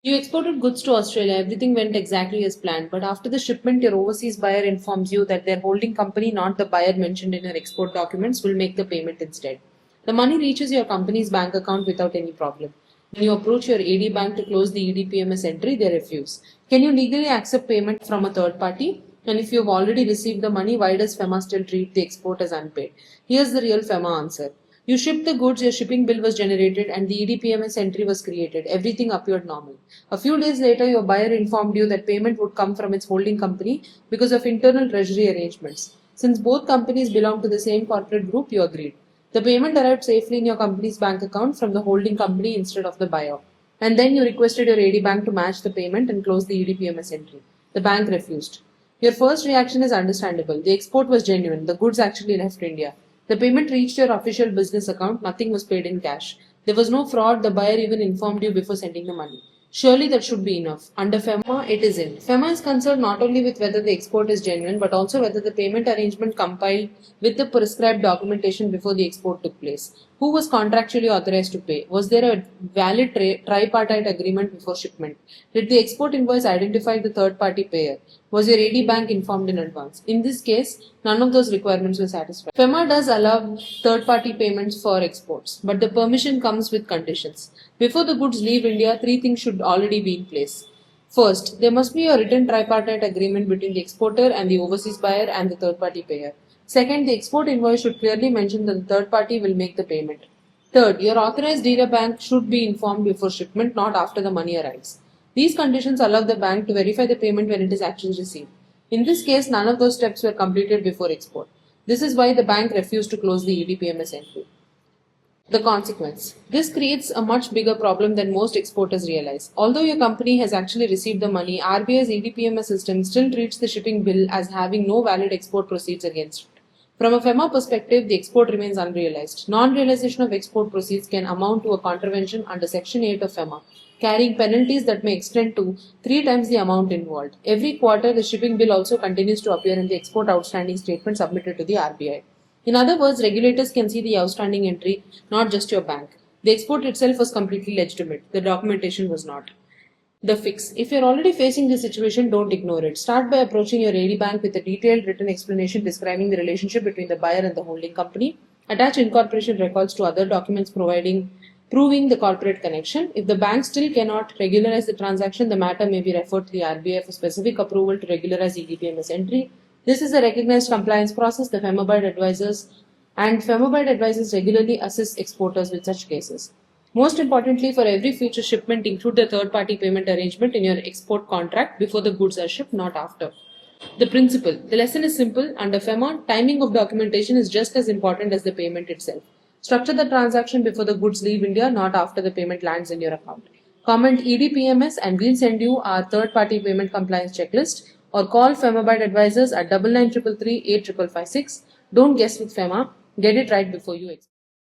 You exported goods to Australia, everything went exactly as planned, but after the shipment, your overseas buyer informs you that their holding company, not the buyer mentioned in your export documents, will make the payment instead. The money reaches your company's bank account without any problem. When you approach your AD bank to close the EDPMS entry, they refuse. Can you legally accept payment from a third party? And if you've already received the money, why does FEMA still treat the export as unpaid? Here's the real FEMA answer. You shipped the goods, your shipping bill was generated, and the EDPMS entry was created. Everything appeared normal. A few days later, your buyer informed you that payment would come from its holding company because of internal treasury arrangements. Since both companies belong to the same corporate group, you agreed. The payment arrived safely in your company's bank account from the holding company instead of the buyer. And then you requested your AD bank to match the payment and close the EDPMS entry. The bank refused. Your first reaction is understandable. The export was genuine. The goods actually left India. The payment reached your official business account. Nothing was paid in cash. There was no fraud. The buyer even informed you before sending the money. Surely that should be enough. Under FEMA, it isn't. FEMA is concerned not only with whether the export is genuine, but also whether the payment arrangement compiled with the prescribed documentation before the export took place. Who was contractually authorized to pay? Was there a valid tripartite agreement before shipment? Did the export invoice identify the third party payer? Was your AD bank informed in advance? In this case, none of those requirements were satisfied. FEMA does allow third party payments for exports, but the permission comes with conditions. Before the goods leave India, three things should already be in place. First, there must be a written tripartite agreement between the exporter and the overseas buyer and the third party payer. Second, the export invoice should clearly mention that the third party will make the payment. Third, your authorized dealer bank should be informed before shipment, not after the money arrives. These conditions allow the bank to verify the payment when it is actually received. In this case, none of those steps were completed before export. This is why the bank refused to close the EDPMS entry. The consequence. This creates a much bigger problem than most exporters realize. Although your company has actually received the money, RBI's EDPMS system still treats the shipping bill as having no valid export proceeds against it. From a FEMA perspective, the export remains unrealized. Non-realization of export proceeds can amount to a contravention under Section 8 of FEMA, carrying penalties that may extend to 3 times the amount involved. Every quarter, the shipping bill also continues to appear in the export outstanding statement submitted to the RBI. In other words, regulators can see the outstanding entry, not just your bank. The export itself was completely legitimate. The documentation was not. The fix. If you're already facing this situation, don't ignore it. Start by approaching your AD bank with a detailed written explanation describing the relationship between the buyer and the holding company. Attach incorporation records to other documents proving the corporate connection. If the bank still cannot regularize the transaction, the matter may be referred to the RBI for specific approval to regularize EDPMS entry. This is a recognized compliance process. The FEMA advisors regularly assist exporters with such cases. Most importantly, for every future shipment, include the third-party payment arrangement in your export contract before the goods are shipped, not after. The principle. The lesson is simple. Under FEMA, timing of documentation is just as important as the payment itself. Structure the transaction before the goods leave India, not after the payment lands in your account. Comment EDPMS and we'll send you our third-party payment compliance checklist, or call FEMA advisors at 9933 85556. Don't guess with FEMA. Get it right before you export.